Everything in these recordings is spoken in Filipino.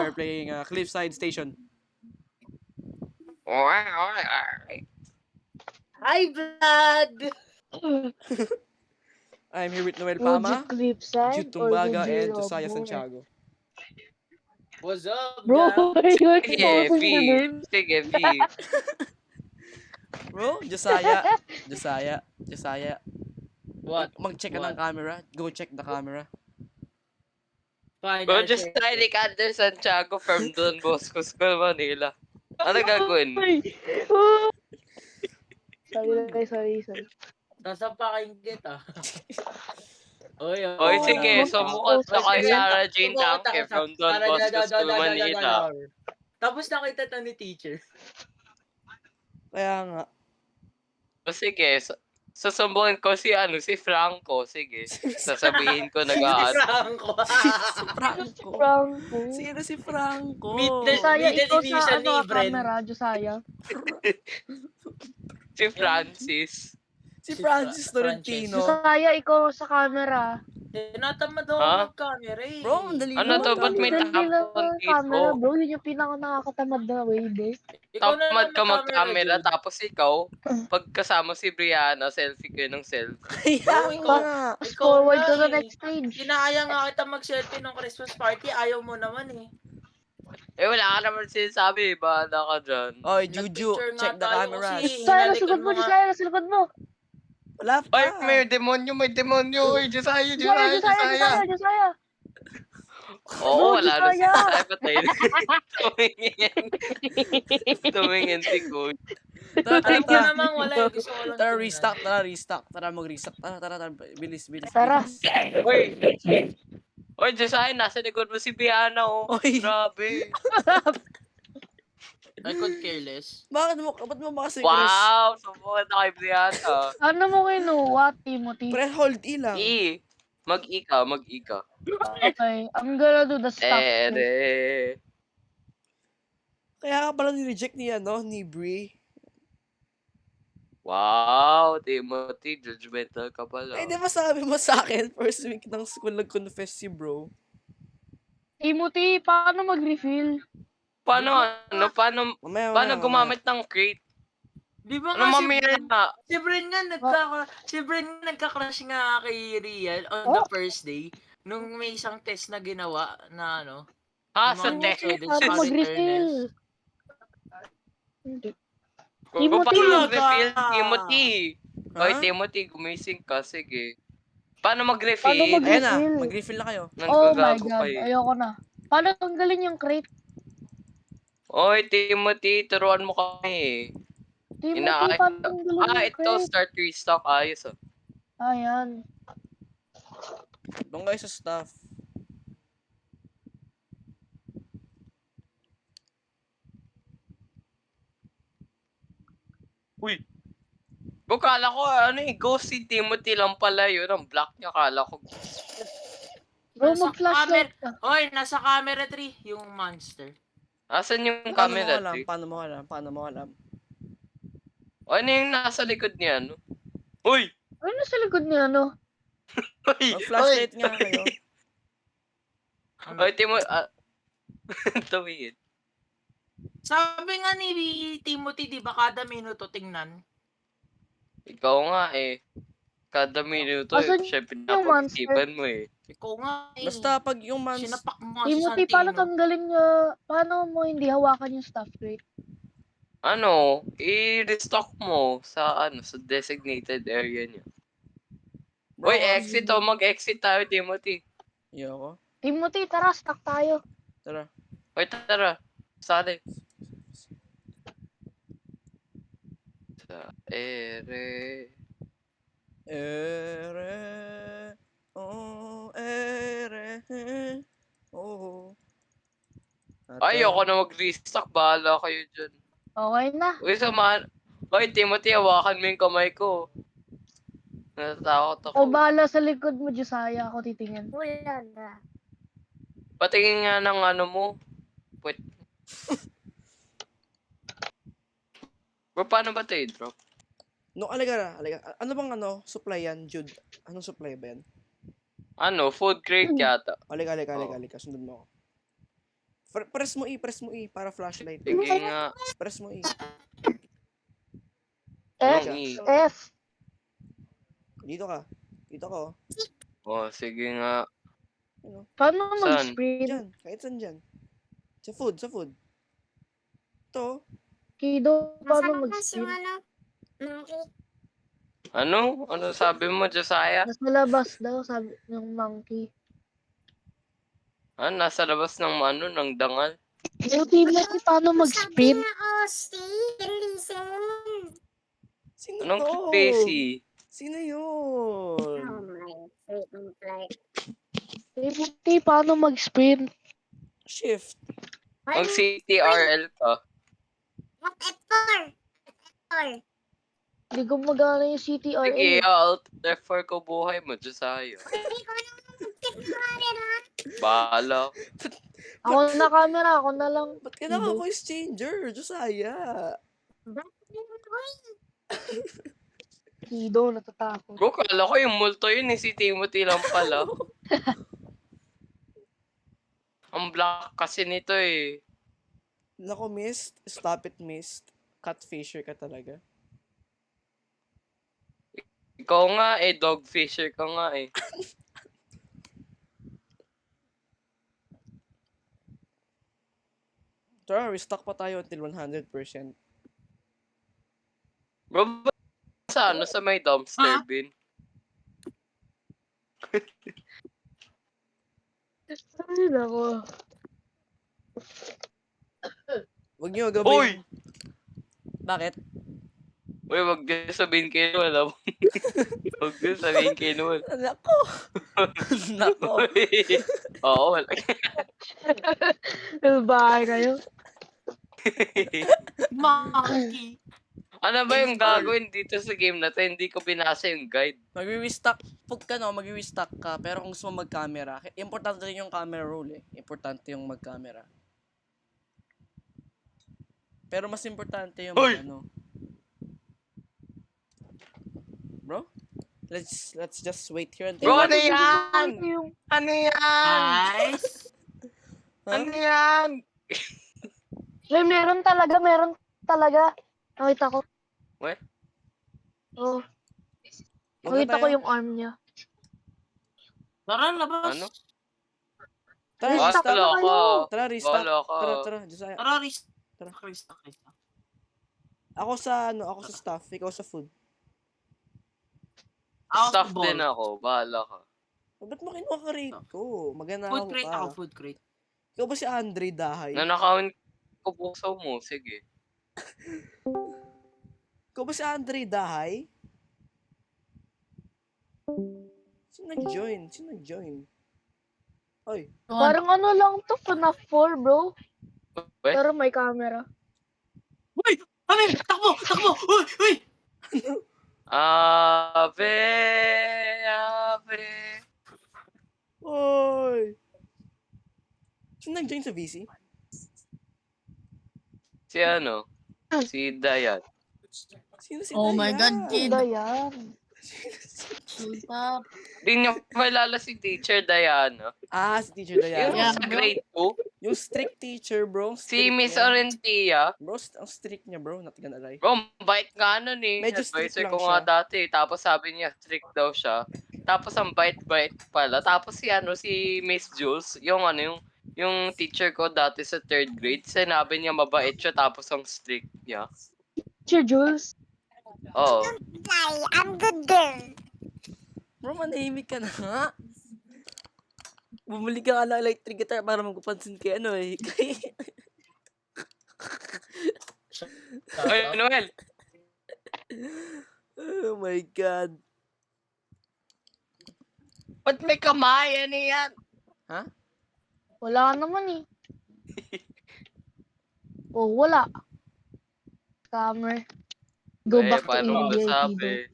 are playing Cliffside Station. Alright. Hi, vlog! I'm here with Noel Would you Pama, Cliffside Jude or would Tumbaga, you and Josiah more? Santiago. What's up, Bro, guys? you're Sige, exposing V. the names. Sige, V. Bro, Josiah. What? Mag-check ka ng What? camera. Go check the camera. Fine, Bro, I'll just check it. Alexander Santiago from Don Bosco School, Manila. Ano gagawin? Ay! Oh! Sorry. Sasapakin kita. Oy, Oy, oo sige, naman. sumukat Oy, na kay sige, Sarah Jane sumukat Tanke ako from Don Sarah, Bosco School, Manila. Tapos nakita to ni teacher. Kaya nga. O sige, sasumbungin ko si Franco. Sige, sasabihin ko Si nag-aano. Franco. Si Franco. Franco. Sino si Franco? Josiah, Middle ikaw initial sa ni Bren. camera, Josiah. Si Francis. Si Francis Tolentino. Josiah, ikaw sa camera. Tinatamad ako Ha? mag-camera eh. Bro, ang dali Ano lang to? Ba't may mag-camera. Dali lang tampon ang camera, dito? bro. Yun yung pinaka-nakakatamad na way, bro. Ikaw na Tamad lang ka mag-camera, Jude. tapos ikaw, pagkasama si Brianna, selfie kayo ng selfie. Kaya Bro, ikaw, nga. Fast ikaw forward nga to the eh. next stage. Kinaya nga kita mag-selfie ng Christmas party, ayaw mo naman eh. Eh, wala ka naman sinasabi, bahala ka dyan. Oy, Juju, Nag-picture nga check the tayo cameras. kasi. Josiah, nasa likod mo, Hinalikan mo nga. Josiah, nasa likod mo. Wala pa. Ay, may demonyo. Oy, Josiah. Josiah. Oo, Bro, wala na siya. Josiah. Ay, patay na. Tumingin si Coach. Alam ko Tara. naman wala eh. Gusto ko lang Tara, tingnan. restock. Tara, mag-restock. Tara. Bilis. Tara. Oy, Josiah, nasa likod mo si Brianna, oh. Oy. Grabe. I could careless. Ba't mo ba kasi Wow, subukan na kay Brianna. Ano mo kinuha, Timothy? Press hold E lang. Mag-ika. Okay, I'm gonna do the stuff. Ere. Kaya ka pala ni-reject ni Brie. Wow, Timothy, judgmental ka pala. Eh, di ba sabi mo sa akin, first week ng school nag-confess si bro? Timothy, paano mag-refill? Paano Mamaya. gumamit ng crate? Di ba Ano nga mamaya na? si Bren nga nagka-crush nga kay Riel on the first day. Nung may isang test na ginawa na ano. Ha, yung sa mga test? students, Paano sa mag-refill? returners. Hindi. Paano Timothy! mag-refill, Timothy? Ha? Oy, Timothy, gumising ka. Sige. Paano Paano mag-refill? mag- Ayan na, Refill. mag-refill na kayo. Oh my Nagkagago God, kayo. ayoko na. Paano tanggalin yung crate? Oy, Timothy, turuan mo kami. Timothy, paano tanggalin yung Ito, crate? start restock. Ayos, oh. Ayan. Doon kayo sa staff. Uy. Bro, kala ko, ghost si Timothy lang pala yun. Ang black niya, kala ko. Bro, Nasa mag-flashlight ka. Hoy, nasa camera 3 yung monster. Asan yung Paano camera? Paano mo alam? O, ano yung nasa likod niya, no? Uy! Ano sa likod niya, ano? Uy! Mag-flashlight nga kayo. Oy, Tumingin. Sabi nga ni Timothy, di ba kada minuto tingnan? Ikaw nga eh. Kada minuto, Asan siya yung pinapag-isipan mo eh. Ikaw nga eh. Basta pag yung Sinapak mo nga si Timothy, Santino. paano tanggalin niya? Paano mo hindi hawakan yung stuff crate? I-restock mo sa designated area niya. Bro, Uy, exit oh, mag-exit tayo, Timothy. Ayoko. Timothy, tara, stuck tayo. Tara. Uy, tara. Sali. Sa ere. Oh. Ayoko na mag-restock, bahala kayo dyan. Okay na. Uy, samahan. Uy, Timothy, hawakan mo yung kamay ko. Natatakot ako. O bahala sa likod mo, Josiah. Ako titingin. Wala na. Patingin nga ng mo. Wait. Bro, paano ba ito i-drop? No, alaga. Ano bang supply yan, Jude? Anong supply ba yan? Food crate yata. Alika. Sundan mo ako. Press mo E para flashlight. Sige nga. Press mo E. F. Anong E? F. Dito ka. Dito ka, oh. Oh, sige nga. Ano? Paano Saan? mag-sprint? Diyan. Kahit saan dyan. Sa food. Ito. Kido, Nasa paano labas yung mag-sprint? monkey. Ano? Ano sabi mo, Josiah? Nasa labas daw, sabi ng monkey. Nasa labas ng ng dangal. Yung Timothy, paano Sabi mag-sprint? na, oh, stay and listen. Sino Anong to? Casey? Sino Oh yun? my freaking flight. Timothy, paano mag-sprint? Shift. Mag CTRL ka. What F4? F4. Hindi gumagana yung Sige, CTRL. Alt F4 ko buhay mo, Josiah. Hindi ko na mag-camera. Bahala. Ako na camera, ako na lang. Ba't ka Kido. naka-voice changer? Josiah. Kido, natatakot. Bro, kala ko yung multo yun si Timothy lang pala. Ang black kasi nito eh. Nako, missed. Stop it, missed. Catfisher ka talaga. Ikaw nga eh, dogfisher ka nga eh. Tara, restock pa tayo until 100%. Bro, sa may dumpster bin? Ay, nako. Huwag niyo gawin. Uy! Bakit? Uy, wag din sabihin kay Noel, alam mo. Wag din sabihin kay Noel. Nako. Nako. Oo, wala. Bahay kayo. Monkey. Ano ba yung gagawin dito sa game na to? Hindi ko binasa yung guide. Magre-restock. Magre-restock ka. Pero kung gusto mo mag-camera, importante rin yung camera roll eh. Importante yung mag-camera. Pero mas importante yung Hoy! Bro? Let's just wait here until... Bro, ano yan? Yung Ano yan? Nice. Ano yan? meron talaga. Nakita ko. What? Oh, Huwag na nakita ko tayo. yung arm niya. Tara, labas. Ano? Tara, Restock restock. na kayo. Tara, restock. Wala ka. Tara, Josiah. Tara, Riz. Tara. Riz. Ako sa staff, ikaw sa food. Staff din ako. Bahala ka. Ba't mo kinuha ka rito? Maganda Food ako crate ka. ako, food crate. Ikaw ba si Andre Dahay? Nanakawin ko puso mo. Sige. Ikaw ba si Andre Dahay? Sino nag-join? Oy. Parang ano lang to, FNAF 4, bro. Wait. Pero may camera. Uy! Amin! Takbo! Takbo! Uy! Uy! Ave. Oy! Sino nag-join sa VC? Si ano? Si Dayan. Sino si Oh Dayan? my God, kid. Ganda yan. Sultap. Di niyo malala si Teacher Dayan. No? Ah, si Teacher Dayan. Yung Yeah, sa bro. grade 2. Yung strict teacher, bro. Si Strict Miss niya. Orentia. Bro, ang strict niya, bro. Not gonna lie. Bro, bait nga nun eh. Medyo strict Advisor lang ko siya. nga dati. Tapos sabi niya, strict daw siya. Tapos ang bait-bait pala. Tapos si Miss Jules, yung teacher ko dati sa 3rd grade, sinabi niya mabait siya tapos ang strict niya. Teacher Jules. Oo. Lie, I'm good girl. Bro, manahimik ka na nga. Bumili ka nga ng electric guitar para magpapansin kay ano eh. Ay, Noel. Oh my God. Ba't may kamay? Ano yan? Wala naman eh. Oh, wala. Scammer. Go Eh, back to paano India, masabi? Kido.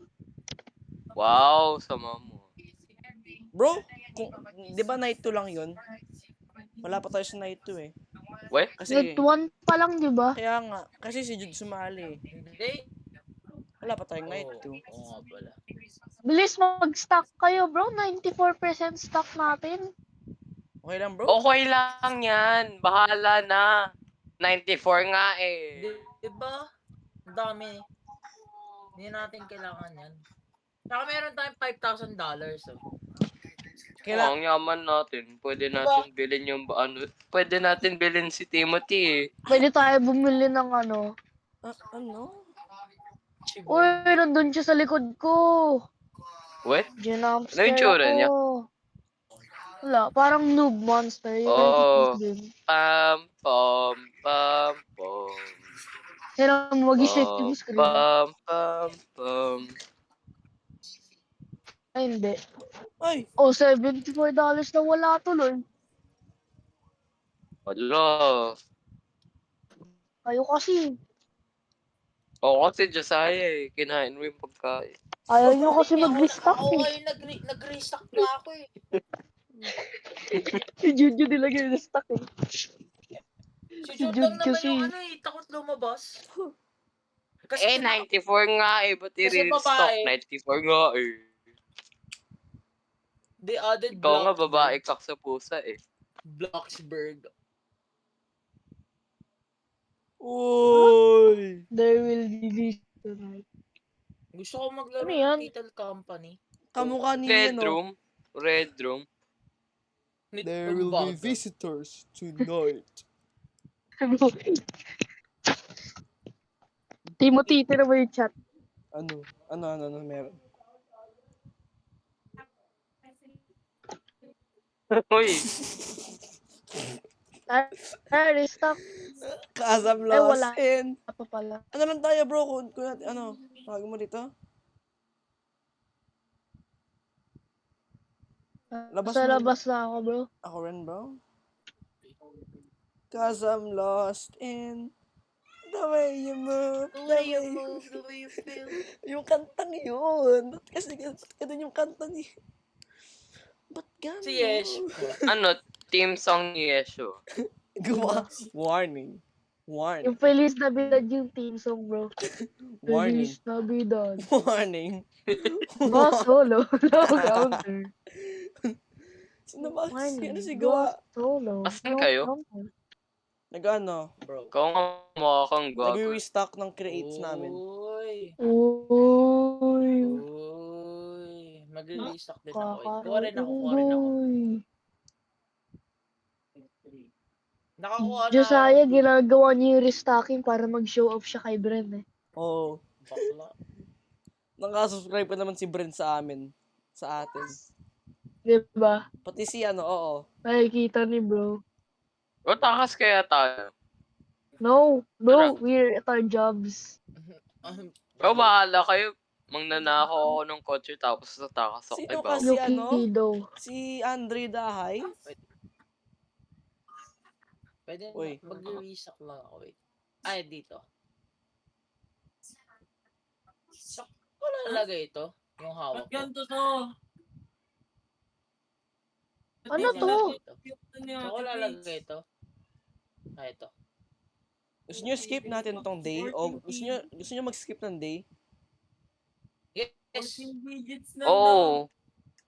Wow, sama mo. Bro, di ba night 2 lang yun? Wala pa tayo sa night 2 eh. Weh? Kasi, Net 1 pa lang, di ba? kaya nga, kasi si Jude sumali eh. Hindi. Wala pa tayong night 2. Oo nga pala. Bilis mag-stock kayo, bro. 94% stock natin. Okay lang, bro? Okay lang yan. Bahala na. 94 nga eh. Diba? Ang dami. Hindi natin kailangan yan. Saka meron tayong $5,000 oh. Kaila- Ang yaman natin. Pwede Diba? natin bilhin yung ano. Pwede natin bilhin si Timothy eh. Pwede tayo bumili ng ano. ano? Uy, nandun siya sa likod ko. What? Ginump Ano yung scare tsura ako. niya? Wala, parang noob monster. You can Oh. eat him. Pam, pam, pam, pam. Kailangan mo mag-shake yung screen. Pam, pam, pam. Ay, hindi. Ay! Oh, $74 na wala tuloy. Wala. Kayo kasi. Oo kasi Josiah eh. Kinain mo yung pagkain. Ayaw nyo kasi mag-restock Ako eh. kayo nag-restock na ako eh. Si Juju nilagay na stock eh. Si Si Jude Jude lang naman kasi. yung ano eh, takot lumabas. Eh, 94 nga eh. Ba't Kasi i-restock? babae. 94 nga eh. The added Ikaw nga babae kak sa pusa eh. Bloxburg. Uy! There will be this tonight. Gusto ko maglaro Ano yan? ng Little Company. Kamukha ni Red ano. room. Red room. There will be visitors tonight. Timothy, tira mo yung chat. Ano, meron. Uy. Restock. Kasam Ay, lost wala. in. Pa pala. Ano lang tayo, bro? Kung ano, tawag mo dito? Labas Sa mo. labas na ako, bro. Ako rin, bro. Cause I'm lost in the way you move. The way you move, the way you feel. Yung kantang yun. Ba't kasi ganun yung kanta ni... Ba't ganun? Si Yesh. Ano? Team song ni Yeshu. Gawa. Warning. Warning. Yung Feliz Navidad yung team song, bro. Warning. Feliz Navidad. Warning. Boss solo. No counter. Sino ba? Warning. Ano si Boss Gawa? solo. Asan No kayo? counter. Nag-ano? Bro. Ikaw nga mukha kang gwapo. Nag-restock ng creates namin. Uy. Uy. Uy. Mag-restock din ako. Kuha rin ako. Kakarating. Nakakuha na Josiah, ako. ginagawa niya yung restocking para mag-show off siya kay Bren eh. Oo. Bakla. Nakasubscribe pa naman si Brent sa amin. Sa atin. Diba? Pati si ano, oo. Nakikita ni bro. O, takas kaya tayo. No, bro, we're at our jobs. O, bahala kayo. Mangnanakaw ako ng kotse tapos tatakas ako kay Sino Bao. kasi Look ano? daw. Si Andre Dahay? Pwede Uy. mag-restock lang ako. Wait. Ay, dito. So, wala nalagay ito? Yung hawak ko. Ano to? So, wala nalagay ito? Ah, ito. Gusto nyo skip natin tong day? O gusto nyo mag-skip ng day? Yes. Oo.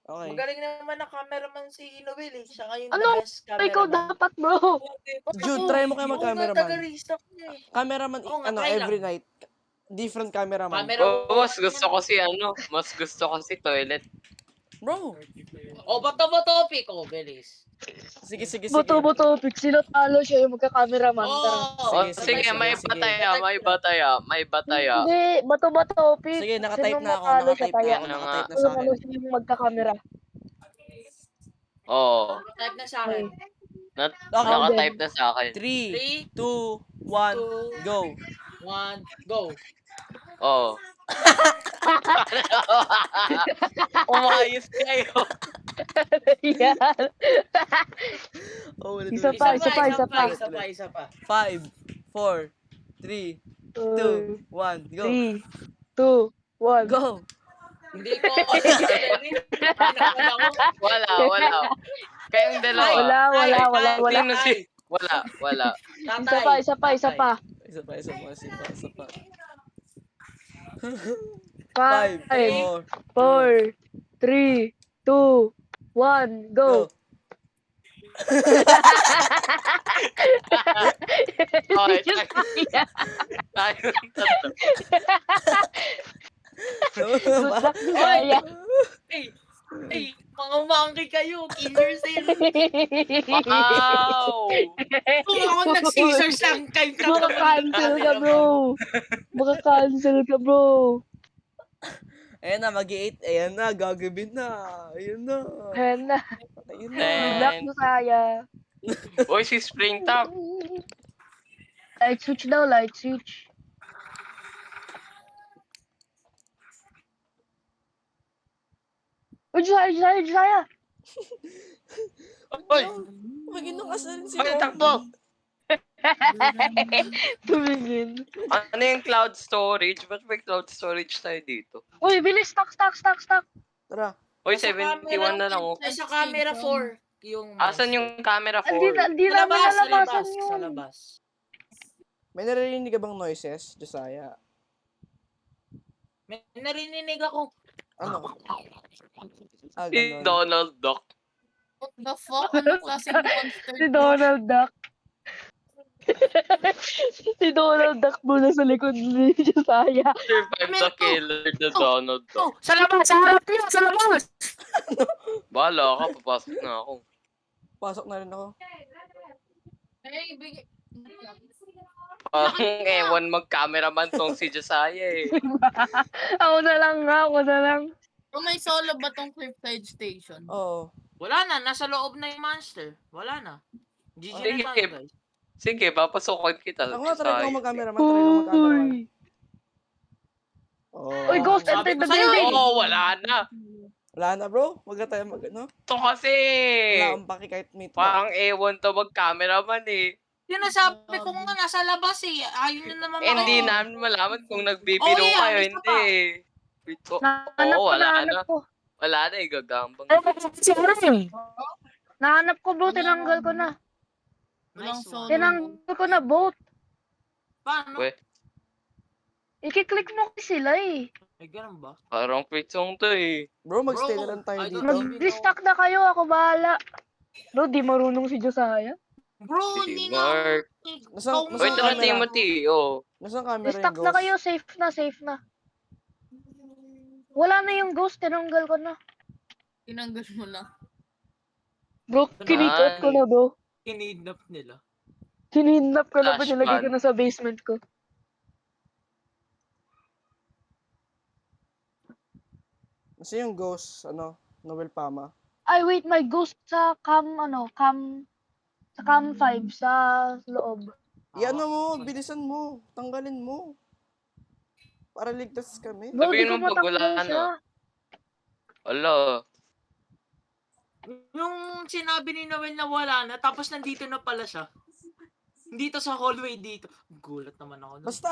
Okay. Magaling naman na cameraman si Noel eh. Siya yung Ano? the best Ikaw cameraman. dapat, bro. Jude, try mo kayo mag-cameraman. taga-restock niya eh. Cameraman, Oo nga, ano, try every lang. night. Different cameraman. Camera- Oh, mas gusto ko si ano. Mas gusto ko si toilet. Bro! O, bato ba topic? O, bilis. Sige. Boto, pick. Sino talo siya yung magka-cameraman. Tara. O, Sige, sige, may sige. bataya. Hindi, bato, pick. Sige, nakatype Sino na ako. matalo siya, Nakatype na taya. ako. Ano Nakatype na Sino sa akin. talo siya yung magka-camera. Oo. Type na sa akin. Okay. Naka-type na sa akin. 3, 2, 1, go. 1, go. Oo. Umayos kayo. Yan. Oh, Isa pa. Isa pa. 5, 4, 3, 2, 1, go. 3, 2, 1. Go. Hindi ko ako sasabihin. Pinakad ako. Wala. Kayong dalawa. Wala. Sino si... Wala. Tatay. Isa pa. Isa pa. 5, 5, 4, 4, 3, 2, 1, go. go. Okay, Diyos ko, yeah. tayong tatlo. Good luck, Oy! Josiah. Ay, mga monkey kayo. Kill yourself. Wow! Kung ako nag-scissors lang, kayo Baka cancel ka, bro. Baka cancel ka, bro. Ayan na, mag-8. Ayan na, gagabi na. Ayun na. Ayan na. Ayun Good na. luck, And, Josiah. uy, si Springtop. Light switch daw, light switch. Oh, Josiah. Uy, Mag-inom ka sa rin si uy, Ron. takbo! Tumingin. Ano yung cloud storage? Ba't may cloud storage tayo dito? Uy, bilis, stock. Tara. Uy, Nasa 71 camera, na lang. Oh. Sa camera 4. Yung Asan monster. yung camera 4? Hindi Sa namin labas, sa nalamasan labas, sa yun. labas. May naririnig ka bang noises, Josiah? May narinig ako. Ano? Ah, Si ganon. Donald Duck. What the fuck? Anong klaseng monster Si to? Donald Duck. Si Donald Duck muna sa likod ni Josiah. Survive the killer, the Donald Duck. Oh, sa labas, sa harap niyo, sa labas. Bahala ka, papasok na ako. Pasok na rin ako. Hey, bigay. Parang ewan mag-cameraman tong si Josiah eh. Ako na lang. Oh, may solo ba tong Cliffside Station? Oo. Wala na, nasa loob na yung monster. Wala na. GG Sige, na tayo, guys. Sige, papasokan kita. Ako nga, try ko Josiah. mag-cameraman. Try ko mag-cameraman. Uy. Oh. Uy, ghost Sabi entered ko the sa'yo, building. Oo, wala na. Wala na, bro. Wag na tayo mag-ano. Ito kasi. Wala akong paki kahit meet mo. Parang ewan to mag-cameraman eh. Yun nasabi ko nga, nasa labas eh. Ayaw nyo naman Hindi makinig. namin malaman kung nagbibiro Oh, yeah, kayo, isa hindi pa. eh. Ito, Nahanap oo, ko, wala nahanap na. ko. Wala na eh, gagambang. Nahanap ko, bro. Tinanggal ko na. Walang Nice solo. one. Tinanggal ko na, both. Paano? Weh, I-click mo kasi sila eh. Ay, ganun ba? parang quick song to eh. Bro, mag-stay na Bro, lang tayo I don't dito. know. Mag-restock na kayo. Ako bahala. Bro, di marunong si Josiah. Bro, Si hindi Mark. na. Nasaan Uy, ito na camera? Timothy, oh. Nasaan camera yung Restock na ghost? kayo. Safe na. Wala na yung ghost. Tinanggal ko na. Tinanggal mo na. Bro, kinikot ko na, bro. Kinidnap nila. Kinidnap ko na pa. Flashbang. Nilagay ko na sa basement ko. Kasi yung ghost, Noel Pama. Ay, wait. May ghost sa sa cam 5 sa loob. I-ano mo, bilisan mo, tanggalin mo. Para ligtas kami. Bro, di Sabihin ko mo pag wala matakbo na. siya. Ala. Yung sinabi ni Noel na wala na, tapos nandito na pala siya. Dito sa hallway dito. Gulat naman ako. doon. Basta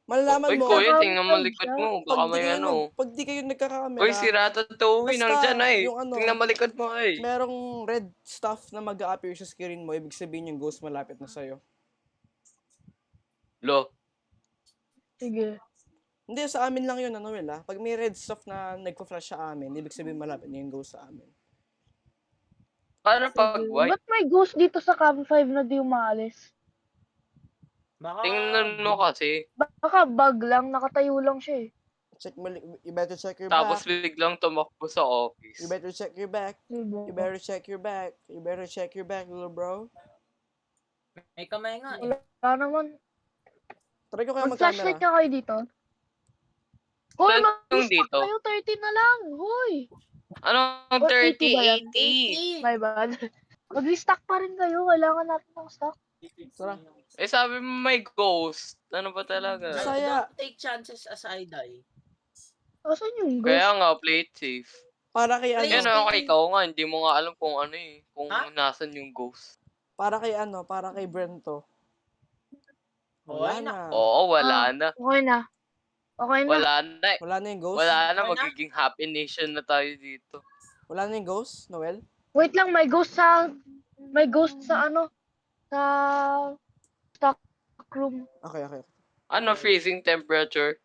malalaman Uy, mo. kuya, Cam tingnan mo five likod siya. mo. Pag Baka di may kayo, ano. pag di kayo nagkakamera, Uy, si Ratatouille, Basta, nandyan na eh. yung ano, Tingnan mo likod mo eh. merong red stuff na mag-a-appear sa screen mo, ibig sabihin yung ghost malapit na sa'yo. Lo. Sige. Hindi, sa amin lang yun, Noel ah. Pag may red stuff na nagpa-flash sa amin, ibig sabihin malapit na yung ghost sa amin. Paano pag Sige. white? Ba't may ghost dito sa cam 5 na di umalis? Baka... Tingnan mo kasi. Baka bug lang. Nakatayo lang siya eh. Check mo, you better check your Tapos back. biglang tumakbo sa office. You better check your back. You better check your back. You better check your back, little bro. May kamay nga eh. Wala naman. Try ko kaya Mag-flashlight mag-camera. ka kayo dito. Hoy, Saan yung mag-restock dito? kayo. 30 na lang. Hoy. Anong Or 80 ba yan? 30, 80? My bad. Mag-restock pa rin kayo. Kailangan natin ng stock. Tara. Eh sabi mo may ghost. Ano ba talaga? Saya. Don't take chances as I die. Asan yung ghost? Kaya nga, play it safe. Para kay Please. Yan ano, ako, ikaw nga, hindi mo nga alam kung ano eh. Kung Ha? nasan yung ghost. para kay Brento. Wala Okay na. Oo, wala na. Okay na. Okay na. Wala na. Wala na yung ghost. Wala na, Okay na? magiging happy nation na tayo dito. Wala na yung ghost, Noel. Wait lang, may ghost sa ano? Sa stock room. Okay. Ano, freezing temperature?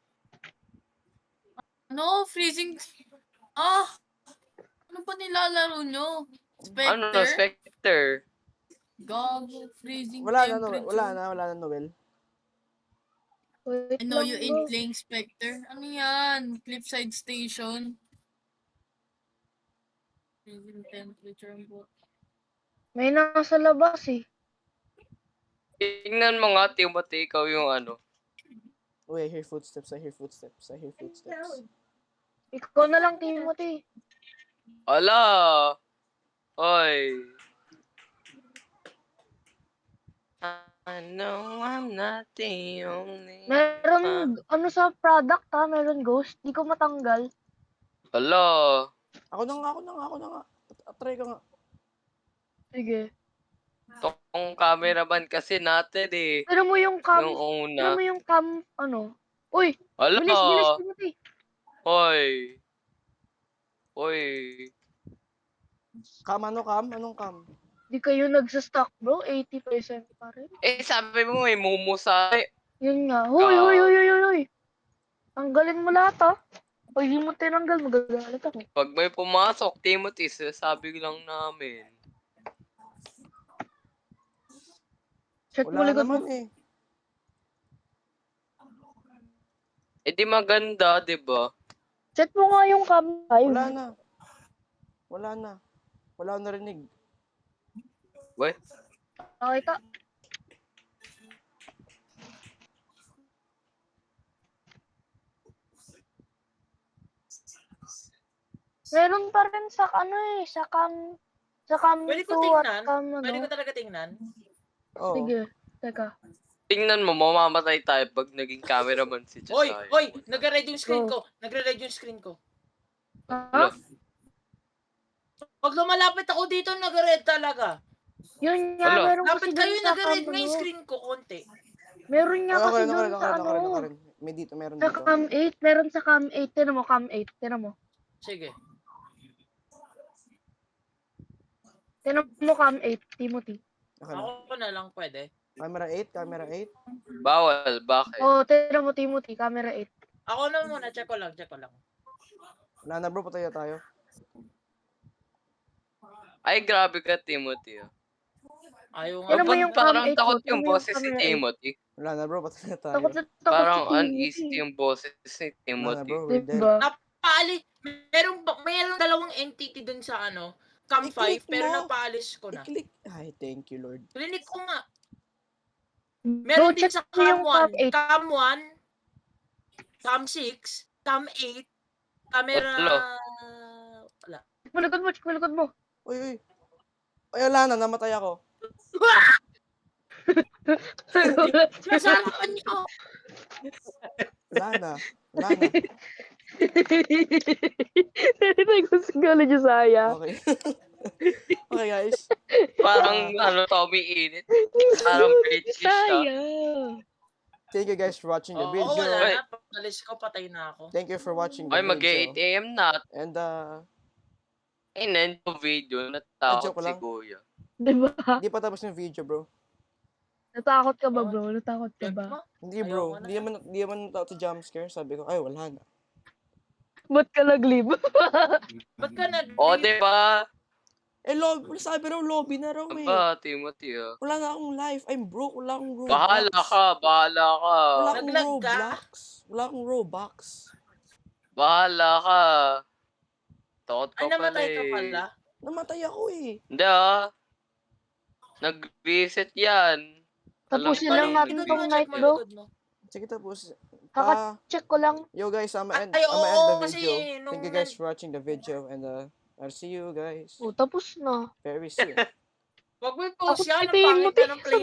No, freezing. Ah! Ano ba nilalaro nyo? Ano, Spectre. Spectre? Gago. Freezing Wala na, temperature. wala na, Noel. Wait I know lang, you bro. ain't playing Spectre. Ano yan? Cliffside Station. Freezing temperature ang buhat. May nasa labas eh. Tingnan mo nga, Timothy, ikaw yung ano. Uy, I hear footsteps. Ikaw na lang, Timothy. Ala! Oy. I know I'm not the only Meron, ano sa product ha? Meron ghost. Di ko matanggal. Ala! Ako na nga. Try ko nga. Sige. Tong cameraman kasi natin eh. Tira mo yung cam. Yung Tira una. mo yung cam, ano. Uy, Ala! bilis, Timothy. Hoy! Hoy! Cam? Anong cam? Di kayo nagsa-stock, bro. 80% pa rin. Eh, sabi mo may mumusay. Yun nga. Huy. Tanggalin mo lahat, ha. Pag di mo tinanggal, magagalit ako. Pag may pumasok, Timothy, sabi lang namin. Check mo Wala likod mo. naman eh. Eh di maganda, di ba? Check mo nga yung cam 5. Wala na. Wala akong narinig. What? Nakita. Meron pa rin sa ano eh, sa cam Pwede ko 2 at tingnan? cam ano. Pwede ko talaga tingnan? Oo. Sige, teka. Tingnan mo, mamamatay tayo pag naging cameraman si Josiah. Hoy! Nagre-red yung screen Go. ko. Nagre-red yung screen ko. Ha? Pag lumalapit ako dito, nagre-red talaga. Yun nga, Wala. meron kasi Lapit dun kayo, sa nagre-red cam nga yung ano. screen ko, konti. Meron nga kasi dun sa Ako ano. rin. May dito, meron Sa dito. cam 8, meron sa cam 8. Tinan mo, cam 8. Tinan mo. Sige. Tinan mo cam 8, Timothy. Okay na. Ako na lang pwede. Camera 8. Bawal, bakit? Oh, tinan mo, Timothy, camera 8. Ako na muna, check ko lang. Wala na bro, patay na tayo. Ay, grabe ka, Timothy. Ayaw nga. Tinan mo Ba't yung cam parang 8 takot ko, tinan yung mo yung boses si camera 8. Timothy? Wala na bro, patay na tayo. Takot na takot Parang si uneasy Timothy. yung boses ni Wala na Timothy. bro, we're dead. Diba? Napaalis. Merong dalawang entity dun sa ano, cam 5, I-click pero mo. napaalis ko na. I-click. Ay, thank you Lord. Clinic ko nga. Bro, Meron din check sa mo yung cam cam 8. 1, cam 1, cam 6, cam 8, camera... Wala. Wala. Check mo likod mo. Uy. Ay, wala na, namatay ako. Nasa harapan niyo. Wala na. Narinig ko si Gala Josiah. Okay. Okay guys. Parang Tommy Init. Parang British siya. Josiah. Thank you guys for watching the Oo, video. wala na. Pag-alis ko, patay na ako. Thank you for watching the Ay, video. mag-8 AM na. And Eh, nandito video. joke Natakot si lang. Kuya. Diba? di pa tapos yung video, bro. Natakot ka ba, bro? Natakot ka Wag ba? mo. Hindi, Ayaw bro. ko na. Di naman tao to jump scare. Sabi ko, ay, wala na. Ba't ka nag-leave? Ba't ka nag... O, diba? Eh, sabi raw, lobby na raw eh. Aba, Timothy. Wala na akong life. I'm broke. Wala akong Robux. Bahala ka. Wala akong Naglag ka? Roblox. Wala akong Robux. Bahala ka. Takot ka Ay, pala namatay ka eh. pala. Namatay ako eh. Hindi Nag-visit yan. Tapusin Alam lang ko natin nag-visit. tong night, Check mo bro. likod mo. Sige, tapos. Kaka-check ko lang. Yo guys, I'ma end Ay, the oo, kasi video. nung Thank you guys for watching the video. And I'll see you guys Oh, tapos na. very soon. Wag mo Takot i-post si yan. Ang pangit Timothy. na ng play